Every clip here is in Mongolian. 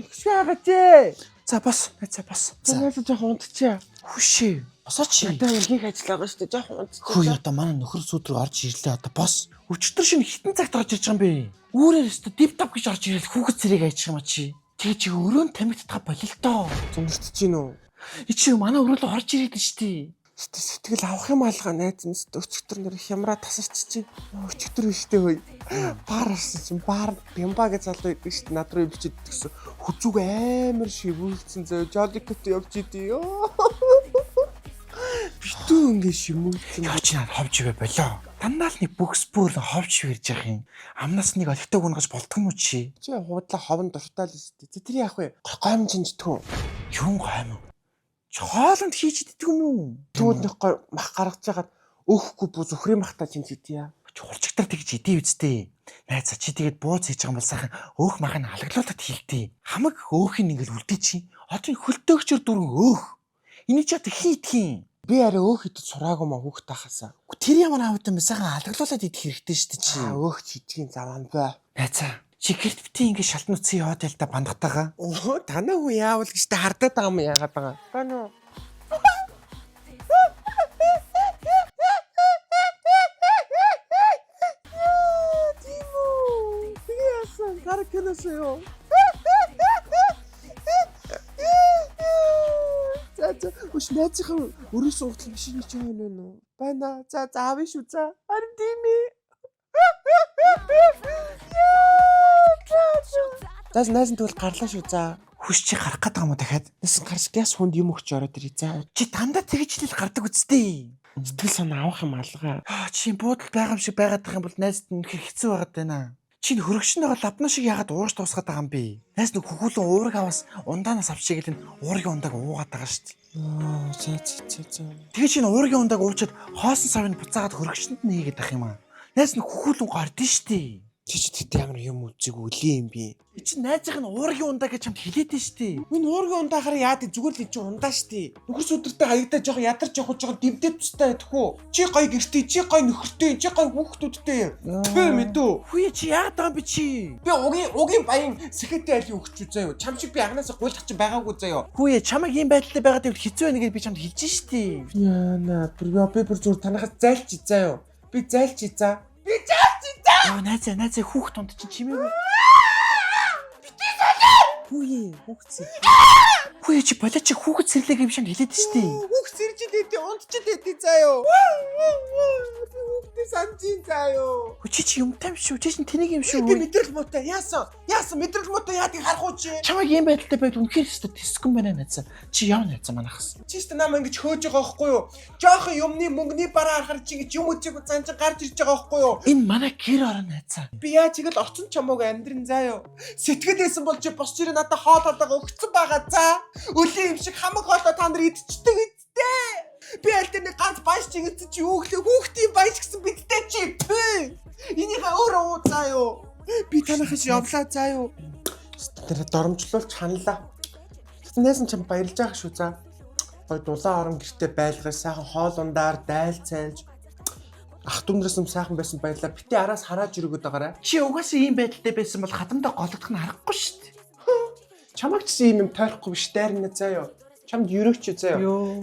Шаагач. За бас. За бас. Танаас жоохон унтчихъя. Хүшээ. Босооч. Одоо ингийг ажиллаа байгаа шүү дээ. Жоохон унтчихъя. Хүү одоо манай нөхөр сүдрүү орж ирлээ одоо бос. Өчтөр шинэ хитэн цагт орж ирж байгаа юм бэ. Үүрээр өстө дип топ гэж орж ирэл хүүхэд зэрэг айчих юм а чи. Тэгээ чи өрөөнд тамигдтаа болилтоо. Зөндөрч чинь үү? Чи манай өрөөлөө орж ирээд нь штий. Сэтгэл авах юм алгаа найз өчтөр нэр хямраа тасарч чи. Өчтөр биштэй хөөе. Баар орсон чинь баар бямба гэж залуу идэг шүү дээ. Над руу ивчээд гэсэн. Хүзүүг амар шивүүлсэн зөө. Жоликот явж идэе ёо. Битүү ингэ шимүүлсэн. Яа чи над ховж ивэ болоо. Дандаа л нэг бүкс бүр ховж ирж явах юм. Амнаас нэг олигтой гүнгэж болдго юм уу чи? Чи хуудлаа ховн дуртай л шүү дээ. Тэр яах вэ? Гомжинж түү. Юун гайм. Хоолнд хийж иддэг юм уу? Түүд нэг гой мах гаргаж жагаад өөхөхгүй бүү зүхрийн махтаа чинь идэя. Хурцгтар тэгж идээ үсттэй. Найз чи тэгээд бууз хийж байгаа юм бол сайхан өөх махыг алаглуулад хийлтээ. Хамаг өөхийг ингээл үлдээ чи. Одоо хөлтөөгчөр дүрэн өөх. Эний ч одоо хийдхийн. Би арай өөх идэж сураагүй маа хүүхд тахасаа. Тэр ямар аавд юм бэ? Сайхан алаглуулад идэх хэрэгтэй шүү дээ чи. Өөх чижгийн заван бай. Найзаа чи гэрт битээ ингээд шалтнуцсан яваад байл та бандахтайгаа. Оо танаа хүн яавал гэж та хардаад байгаа юм яагаад байгаа. Тано. Тимо. Би яасан гаркэнасё. За үш найзынхан өрөө суугтал биш нэг юм байна уу? Байна. За аав шүү за. Харин тийм ээ. Зас найз нь тэгвэл гарлаа шүү за. Хүч чи гарах гээд байгаа юм уу дахиад? Нэсэн гарч гяс хүнд юм өгч ороод ирээ за. Чи дандаа тэгж л гардаг үстэй. Сэтгэл санаа авах юм алгаа. Чи буудал байгаа юм шиг байгаад байгаа юм бол найзд нь хэцүү байгаад байна. Чи хөрөгчөнд байгаа лавна шиг яагаад ууш туусгаад байгаа юм бэ? Найз нь хөхүүлэн уураг аваас ундаанаас авчиг л уургийн ундааг уугаад байгаа шүү дээ. Аа за. Тэгээ чи уургийн ундааг уучаад хоосон савыг буцаагаад хөрөгчөнд нь хийгээд ах юм аа. Найз нь хөхүүлэн гордон шүү дээ. Чи тэт ямар юм үзэг үлийн юм би. Чи найзынх нь уургийн ундаа гэж чамд хэлээдэн штий. Минь уургийн ундаахаар яад зүгээр л чи ундаа штий. Нөхөр сүдэртэй хаягдаа жоохон ядарч явах жоохон дэмдээ тустай байдаггүй. Чи гоё гэртээ, чи гоё нөхөртэй, чи гоё хүүхдүүдтэй. Төө мэдүү. Хүй чи яагаад байгаа юм бэ чи? Би угийн баян сэхэтэй айлын өгч үү заяа. Чам шиг би агнаас гуйлах чинь байгаагүй заяа. Хүй чамайг ийм байдлаар байгаад байвал хэцүү байна гэж би чамд хэлж штий. Яна, би бүр зүгээр танахаас зайлч заяа. Би зайлч за. Яа найзаа хүүхд тунд чинь чимээгүй. Битээ солио. Хүүхд. Хүй чи болоо чи хүүхд сэрлэг юм шиг хэлээд штий. Хүүхд сэрж идэв, унтчихэд идэв заяа. Хүүхдээ санджин заяа. Чи юмтай юм шүү. Чи чинь тэнийг юм шүү. Би мэдрэл муутай. Яасан мэдрэл муутай яадыг харах уу чи? Чамайг ийм байдалтай байвал үнэхээр өстө тэсгэн байна найзаа. Чи яа найзаа манахс. Чи өстө намайг ингэж хөөж байгаа байхгүй юу? Жохон юмны мөнгөний бараа харахаар чи ингэж юм үчиг цаанч гарч ирж байгаа байхгүй юу? Энэ манай гэр орон найзаа. Би яа чиг л орчин чамаагүй амьдрын заяа. Сэтгэл байсан бол чи босч ирээ надад хоол хоолойгоо өгцөн байгаа за. Өлийн юм шиг хамаг хоолой та нар идчихдэг үсттэй. Би аль дээр нэг ганц баяж чигэсэн чи юу гэлээ хүүхдийн баяж гэсэн бидтэй чи. Энийг өөрөө уу заяа. Би танахаас явлаа заяа. Тэр доромжлуулж ханлаа. Тэснээс нь чам баярлж байгаа шүү за. Гой дулаан орон гэртээ байлгаж сайхан хоол ундаар дайл цайлж ах дүнрээс юм сайхан байсан баярлаа. Битээ араас харааж өргөд байгаарай. Чи угаасаа ийм байдалтай байсан бол хатамдаа голдох нь харахгүй шүү дээ. Чамайг ч ийм юм тойрохгүй биш дайрна заяа. Чамд ерөөч заяа.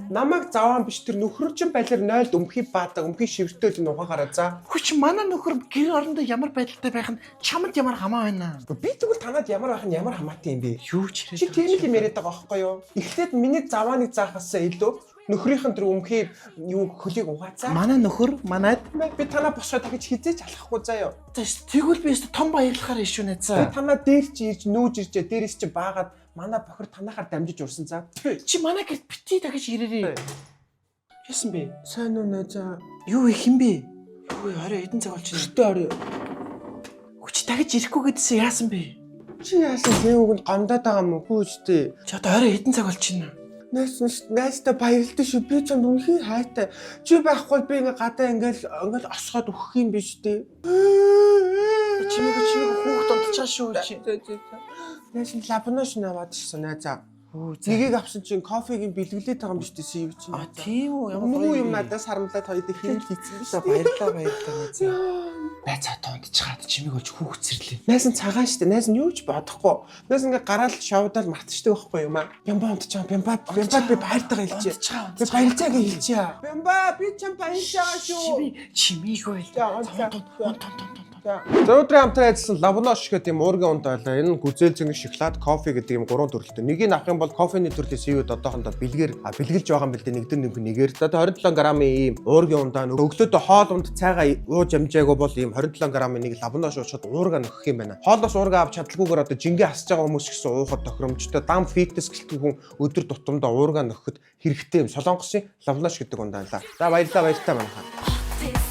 Намайг заваан биш тэр нөхөр чинь балер 0-д өмхий баадаг, өмхий шивэртэл нь угаагаараа за. Хүч манай нөхөр гэр орондоо ямар байдалтай байх нь чамд ямар хамаа байна. Би тэгвэл танад ямар байх нь ямар хамаатай юм бэ? Юу ч чи тийм л юм яриад байгаа байхгүй юу? Эхлээд миний завааныг заахаасаа илүү нөхрийнхэн тэр өмхий юу хөлийг угаацаа. Манай нөхөр манайд би танаа босоо дахиж хизээж алахгүй заяа. Тэгвэл би өстө том баярлахаар ишүү найзаа. Танаа дээр чи ирж нүүж иржээ, дээрээс чи баагаад манай бохор танахаар дамжиж урсан за. Чи манай гэрт бити дахиж ирээрээ. Яасан бэ? Сайн уу найзаа? Юу их юм бэ? Юу орой эдэн цаг болчихно. Өстө орой. Хүч дахиж ирэхгүй гэдсэн яасан бэ? Чи яасан зэвгэн гомдоод байгаа юм уу хүүжтэй? Чи одоо орой эдэн цаг болчихно. Найзтай баярлалаа шүү. Би чамд үнхээр хайртай. Чи байхгүй би ингээ гадаа ингээл осгоод өгөх юм биш үү? Чимээг хүүхд унтчихаа шүү чи. Найз лабнош наваад ирсэн найзаа. Нэгийг авсан чинь кофегийн бэлгэлээд байгаа юм биш үү сив чинь. Тийм үү, ямар Нөгөө юм надаас харамлаад хоёрыг хийх хийсэн биш үү? баярлалаа. Байцаа тондчихад чимээг олж хүүхцэрлээ. Найс нь цагаан штэ. Найс нь юу ч бодохгүй. Найс ингээ гараал шавдаал мартчихдаг байхгүй юм аа. Бямба унтчихаа. Бямба би баяртайгаа хэлчихье. Би баярлцаагаа хэлчихье. Бямба би чам баярлцаагаа шүү. Чимээг байл. За өдрийн хамтран ажилласан лавнош гэдэг юм уургийн унд байлаа. Энэ нь гүзээл зөнгөн шоколад, кофе гэдэг юм гурван төрөлтэй. Нэгийг авах юм бол кофений төрлийн сивэд одоохондоо бэлгээр бэлгэлж байгаа юм бэл дээ. Нэгдэр нэмэх нэгээр. Одоо 27 грамын ийм уургийн ундаа өглөөдөө хоол унд цайгаа ууж амжаагүй бол ийм 27 грамын нэг лавнош уучаад уурга нөхөх юм байна. Хоолоос уурга авч чадлагүйгээр одоо жингээ хасж байгаа хүмүүс гэсэн уухад тохиромжтой дам фитнес гэлтэн хүн өдөр тутамдаа уурга нөхөхөд хэрэгтэй юм. Солонгосын лавнош гэдэг ундаа байлаа. За баярлалаа манайхаа.